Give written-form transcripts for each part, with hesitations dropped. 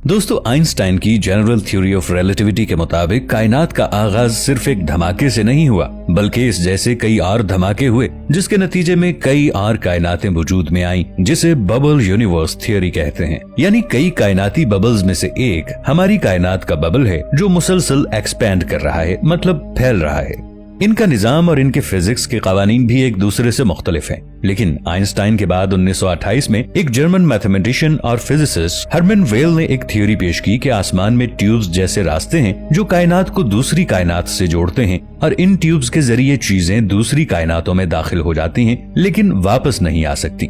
दोस्तों, आइंस्टाइन की general theory of relativity के मुताबिक कायनात का आगाज सिर्फ एक धमाके से नहीं हुआ, बल्कि इस जैसे कई और धमाके हुए जिसके नतीजे में कई और कायनातें वजूद में आईं, जिसे बबल यूनिवर्स थ्योरी कहते हैं। यानी कई कायनाती बबल्स में से एक हमारी कायनात का बबल है जो मुसलसल एक्सपैंड कर रहा है, मतलब फैल रहा है। इनका निजाम और इनके फिजिक्स के कवानीन भी एक दूसरे से मुख्तलिफ हैं। लेकिन आइंस्टाइन के बाद 1928 में एक जर्मन मैथमेटिशियन और फिजिसिस्ट हरमन वेल ने एक थ्योरी पेश की कि आसमान में ट्यूब्स जैसे रास्ते हैं जो कायनात को दूसरी कायनात से जोड़ते हैं, और इन ट्यूब्स के जरिए चीजें दूसरी कायनातों में दाखिल हो जाती हैं लेकिन वापस नहीं आ सकती।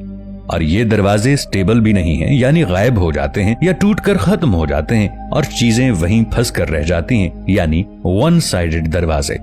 और ये दरवाजे स्टेबल भी नहीं हैं, यानी गायब हो जाते हैं या टूटकर खत्म हो जाते हैं और चीजें वहीं फंस कर रह जाती हैं, यानी वन साइडेड दरवाजे।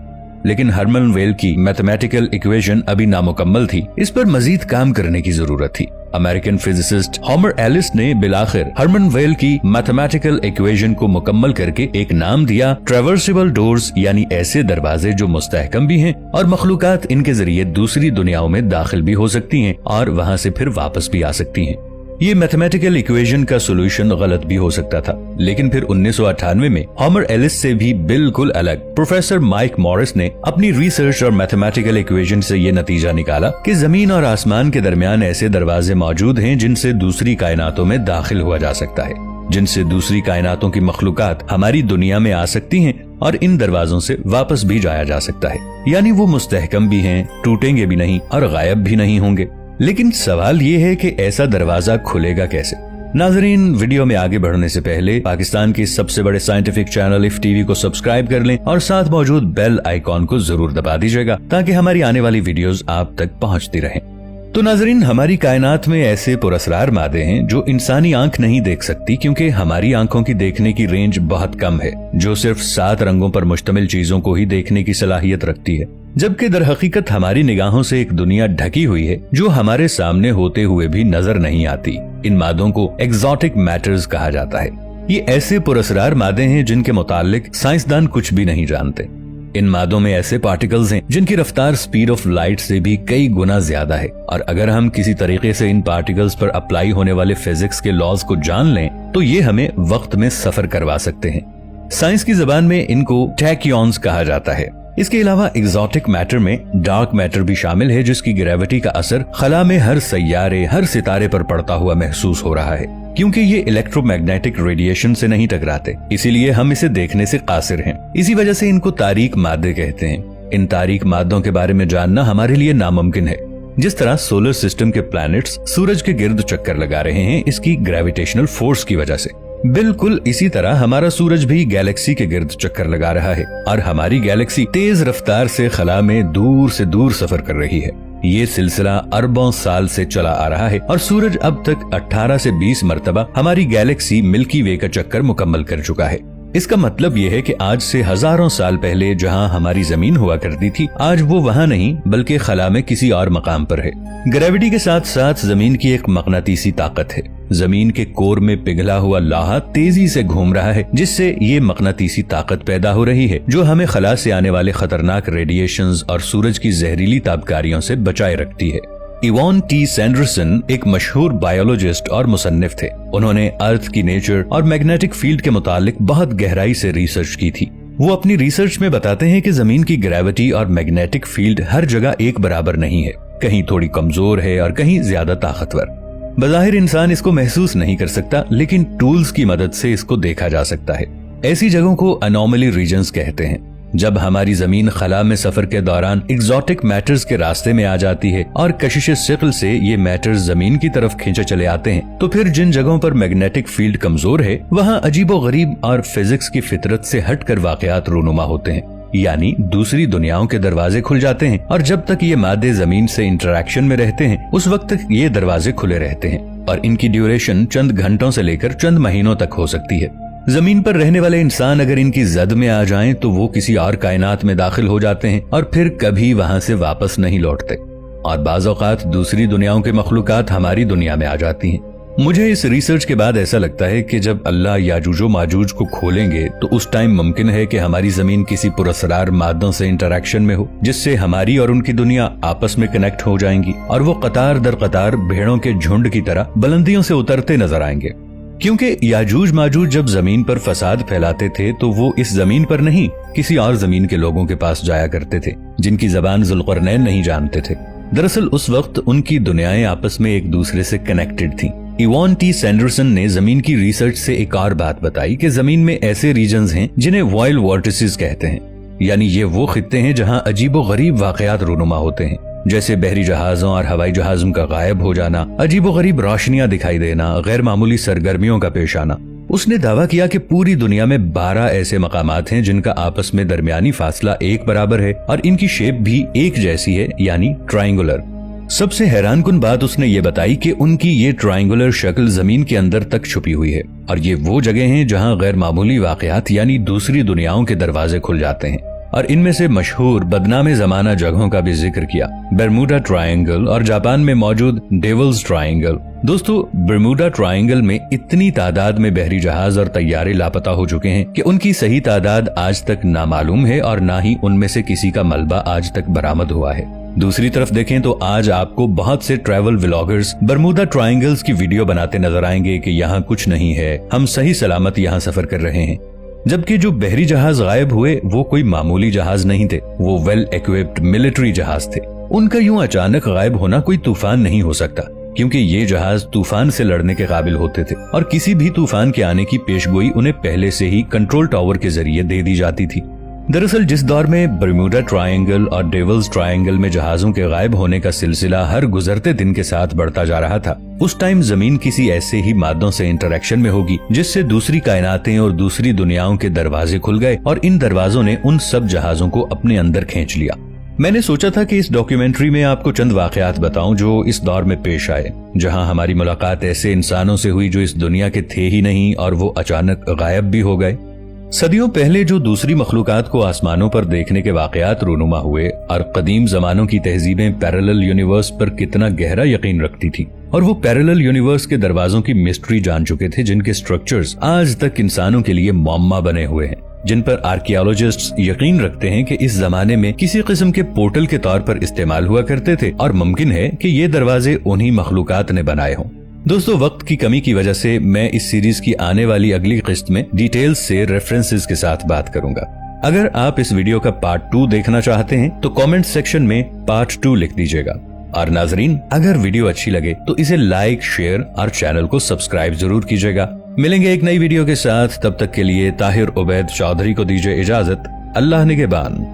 लेकिन हरमन वेल की मैथमेटिकल इक्वेशन अभी नामुकम्मल थी, इस पर मजीद काम करने की जरूरत थी। अमेरिकन फिजिसिस्ट हॉमर एलिस ने बिलाखिर हरमन वेल की मैथमेटिकल इक्वेशन को मुकम्मल करके एक नाम दिया, ट्रैवर्सिबल डोर्स, यानी ऐसे दरवाजे जो मुस्तहकम भी हैं और मखलूकात इनके जरिए दूसरी दुनियाओं में दाखिल भी हो सकती हैं और वहां से फिर वापस भी आ सकती हैं। ये मैथमेटिकल इक्वेशन का सोल्यूशन गलत भी हो सकता था, लेकिन फिर 1998 में हॉमर एलिस से भी बिल्कुल अलग प्रोफेसर माइक मॉरिस ने अपनी रिसर्च और मैथमेटिकल इक्वेशन से ये नतीजा निकाला कि जमीन और आसमान के दरमियान ऐसे दरवाजे मौजूद हैं जिनसे दूसरी कायनातों में दाखिल हुआ जा सकता है, जिनसे दूसरी कायनातों की मखलूकात हमारी दुनिया में आ सकती हैं और इन दरवाजों से वापस भी जाया जा सकता है। यानी वो मुस्तहकम भी हैं, टूटेंगे भी नहीं और गायब भी नहीं होंगे। लेकिन सवाल ये है कि ऐसा दरवाजा खुलेगा कैसे? नाजरीन, वीडियो में आगे बढ़ने से पहले पाकिस्तान के सबसे बड़े साइंटिफिक चैनल इफ टीवी को सब्सक्राइब कर लें और साथ मौजूद बेल आइकॉन को जरूर दबा दीजिएगा ताकि हमारी आने वाली वीडियोस आप तक पहुंचती रहें। तो नाजरीन, हमारी कायनात में ऐसे पुरअसरार मादे हैं जो इंसानी आंख नहीं देख सकती, क्योंकि हमारी आंखों की देखने की रेंज बहुत कम है, जो सिर्फ 7 रंगों पर मुश्तमिल चीजों को ही देखने की सलाहियत रखती है, जबकि दर हकीकत हमारी निगाहों से एक दुनिया ढकी हुई है जो हमारे सामने होते हुए भी नजर नहीं आती। इन मादों को एक्सोटिक मैटर्स कहा जाता है। ये ऐसे पुरअसरार मादे हैं जिनके मुतालिक साइंसदान कुछ भी नहीं जानते। इन मादों में ऐसे पार्टिकल्स हैं जिनकी रफ्तार स्पीड ऑफ लाइट से भी कई गुना ज्यादा है, और अगर हम किसी तरीके से इन पार्टिकल्स पर अप्लाई होने वाले फिजिक्स के लॉज को जान लें तो ये हमें वक्त में सफर करवा सकते हैं। साइंस की जबान में इनको टैक्यॉन्स कहा जाता है। इसके अलावा एक्सोटिक मैटर में डार्क मैटर भी शामिल है, जिसकी ग्रेविटी का असर खला में हर सैयारे, हर सितारे पर पड़ता हुआ महसूस हो रहा है। क्योंकि ये इलेक्ट्रोमैग्नेटिक रेडिएशन से नहीं टकराते, इसीलिए हम इसे देखने से कासिर हैं। इसी वजह से इनको तारीक मादे कहते हैं। इन तारीक मादों के बारे में जानना हमारे लिए नामुमकिन है। जिस तरह सोलर सिस्टम के प्लैनेट्स सूरज के गिर्द चक्कर लगा रहे हैं इसकी ग्रेविटेशनल फोर्स की वजह से, बिल्कुल इसी तरह हमारा सूरज भी गैलेक्सी के गिर्द चक्कर लगा रहा है, और हमारी गैलेक्सी तेज रफ्तार से खला में दूर से दूर सफर कर रही है। ये सिलसिला अरबों साल से चला आ रहा है और सूरज अब तक 18 से 20 मरतबा हमारी गैलेक्सी मिल्की वे का चक्कर मुकम्मल कर चुका है। इसका मतलब ये है कि आज से हजारों साल पहले जहां हमारी जमीन हुआ करती थी, आज वो वहां नहीं बल्कि खला में किसी और मकाम पर है। ग्रेविटी के साथ साथ जमीन की एक मकनातीसी ताकत है। जमीन के कोर में पिघला हुआ लाहा तेजी से घूम रहा है, जिससे ये मकनातीसी ताकत पैदा हो रही है जो हमें खला से आने वाले खतरनाक रेडिएशंस और सूरज की जहरीली ताबकारियों से बचाए रखती है। इवान टी सैंडरसन एक मशहूर बायोलॉजिस्ट और मुसन्निफ थे। उन्होंने अर्थ की नेचर और मैग्नेटिक फील्ड के मुतालिक बहुत गहराई से रिसर्च की थी। वो अपनी रिसर्च में बताते हैं कि जमीन की ग्रेविटी और मैग्नेटिक फील्ड हर जगह एक बराबर नहीं है, कहीं थोड़ी कमजोर है और कहीं ज्यादा ताकतवर। बज़ाहिर इंसान इसको महसूस नहीं कर सकता, लेकिन टूल्स की मदद से इसको देखा जा सकता है। ऐसी जगहों को अनोमली रीजन्स कहते हैं। जब हमारी जमीन खला में सफर के दौरान एक्सोटिक मैटर्स के रास्ते में आ जाती है और कशिश शिकल से ये मैटर्स जमीन की तरफ खींचे चले आते हैं, तो फिर जिन जगहों पर मैग्नेटिक फील्ड कमजोर है वहाँ अजीबो गरीब और फिजिक्स की फितरत से हटकर वाकयात रूनुमा होते हैं, यानी दूसरी दुनियाओं के दरवाजे खुल जाते हैं। और जब तक ये मादे जमीन से इंटरेक्शन में रहते हैं उस वक्त तक ये दरवाजे खुले रहते हैं, और इनकी ड्यूरेशन चंद घंटों से लेकर चंद महीनों तक हो सकती है। जमीन पर रहने वाले इंसान अगर इनकी जद में आ जाएं तो वो किसी और कायनात में दाखिल हो जाते हैं और फिर कभी वहां से वापस नहीं लौटते, और बाज़ औक़ात दूसरी दुनियाओं के मखलूकात हमारी दुनिया में आ जाती हैं। मुझे इस रिसर्च के बाद ऐसा लगता है कि जब अल्लाह याजूज माजूज को खोलेंगे तो उस टाइम मुमकिन है कि हमारी जमीन किसी पुरअसरार मादों से इंटरेक्शन में हो, जिससे हमारी और उनकी दुनिया आपस में कनेक्ट हो जाएंगी और वो कतार दर कतार भेड़ों के झुंड की तरह बुलंदियों से उतरते नजर आएंगे। क्योंकि याजूज माजूज जब जमीन पर फसाद फैलाते थे तो वो इस जमीन पर नहीं किसी और जमीन के लोगों के पास जाया करते थे जिनकी जबान जुल्करनैन नहीं जानते थे। दरअसल उस वक्त उनकी दुनियाएं आपस में एक दूसरे से कनेक्टेड थीं। इवान टी सैंडरसन ने जमीन की रिसर्च से एक और बात बताई कि जमीन में ऐसे रीजन्स हैं जिन्हें वाइल्ड वॉर्टिसेस कहते हैं, यानी ये वो खित्ते हैं जहां अजीबो गरीब वाकयात रूनुमा होते हैं, जैसे बहरी जहाजों और हवाई जहाजों का गायब हो जाना, अजीबो गरीब रोशनियां दिखाई देना, गैर मामूली सरगर्मियों का पेश आना। उसने दावा किया कि पूरी दुनिया में 12 ऐसे मकामात हैं जिनका आपस में दरमियानी फासला एक बराबर है और इनकी शेप भी एक जैसी है, यानी ट्रायंगुलर। सबसे हैरानकुन बात उसने ये बताई कि उनकी ये ट्रायंगुलर शक्ल जमीन के अंदर तक छुपी हुई है और ये वो जगह हैं जहां गैर मामूली वाकयात यानी दूसरी दुनियाओं के दरवाजे खुल जाते हैं। और इनमें से मशहूर बदनामे जमाना जगहों का भी जिक्र किया, बर्मुडा ट्रायंगल और जापान में मौजूद डेविल्स ट्रायंगल। दोस्तों, बर्मुडा ट्रायंगल में इतनी तादाद में बहरी जहाज और तैयारे लापता हो चुके हैं कि उनकी सही तादाद आज तक नामालूम है और ना ही उनमें से किसी का मलबा आज तक बरामद हुआ है। दूसरी तरफ देखें तो आज आपको बहुत से ट्रैवल व्लॉगर्स बर्मुडा ट्रायंगल्स की वीडियो बनाते नजर आएंगे कि यहाँ कुछ नहीं है, हम सही सलामत यहाँ सफर कर रहे हैं। जबकि जो बहरी जहाज गायब हुए वो कोई मामूली जहाज नहीं थे, वो वेल इक्विप्ड मिलिट्री जहाज थे। उनका यूं अचानक गायब होना कोई तूफान नहीं हो सकता, क्योंकि ये जहाज तूफान से लड़ने के काबिल होते थे और किसी भी तूफान के आने की पेशगोई उन्हें पहले से ही कंट्रोल टावर के जरिए दे दी जाती थी। दरअसल जिस दौर में बर्मुडा ट्रायंगल और डेविल्स ट्रायंगल में जहाजों के गायब होने का सिलसिला हर गुजरते दिन के साथ बढ़ता जा रहा था, उस टाइम जमीन किसी ऐसे ही मादों से इंटरेक्शन में होगी जिससे दूसरी कायनातें और दूसरी दुनियाओं के दरवाजे खुल गए और इन दरवाजों ने उन सब जहाजों को अपने अंदर खींच लिया। मैंने सोचा था कि इस डॉक्यूमेंट्री में आपको चंद वाकयात बताऊं जो इस दौर में पेश आए, जहां हमारी मुलाकात ऐसे इंसानों से हुई जो इस दुनिया के थे ही नहीं और वो अचानक गायब भी हो गए। सदियों पहले जो दूसरी मखलूकात को आसमानों पर देखने के वाकयात रूनुमा हुए और कदीम जमानों की तहजीबें पैरेलल यूनिवर्स पर कितना गहरा यकीन रखती थी और वो पैरेलल यूनिवर्स के दरवाजों की मिस्ट्री जान चुके थे जिनके स्ट्रक्चर्स आज तक इंसानों के लिए मौम्मा बने हुए हैं, जिन पर आर्कियोलॉजिस्ट्स यकीन रखते हैं कि इस जमाने में किसी किस्म के पोर्टल के तौर पर इस्तेमाल हुआ करते थे और मुमकिन है कि ये दरवाजे उन्हीं मखलूकात ने बनाए हों। दोस्तों, वक्त की कमी की वजह से मैं इस सीरीज की आने वाली अगली किस्त में डिटेल्स से रेफरेंसेस के साथ बात करूंगा। अगर आप इस वीडियो का पार्ट 2 देखना चाहते हैं तो कमेंट सेक्शन में पार्ट 2 लिख दीजिएगा। और नाजरीन, अगर वीडियो अच्छी लगे तो इसे लाइक, शेयर और चैनल को सब्सक्राइब जरूर कीजिएगा। मिलेंगे एक नई वीडियो के साथ, तब तक के लिए ताहिर उबैद चौधरी को दीजिए इजाजत। अल्लाह निगहबान।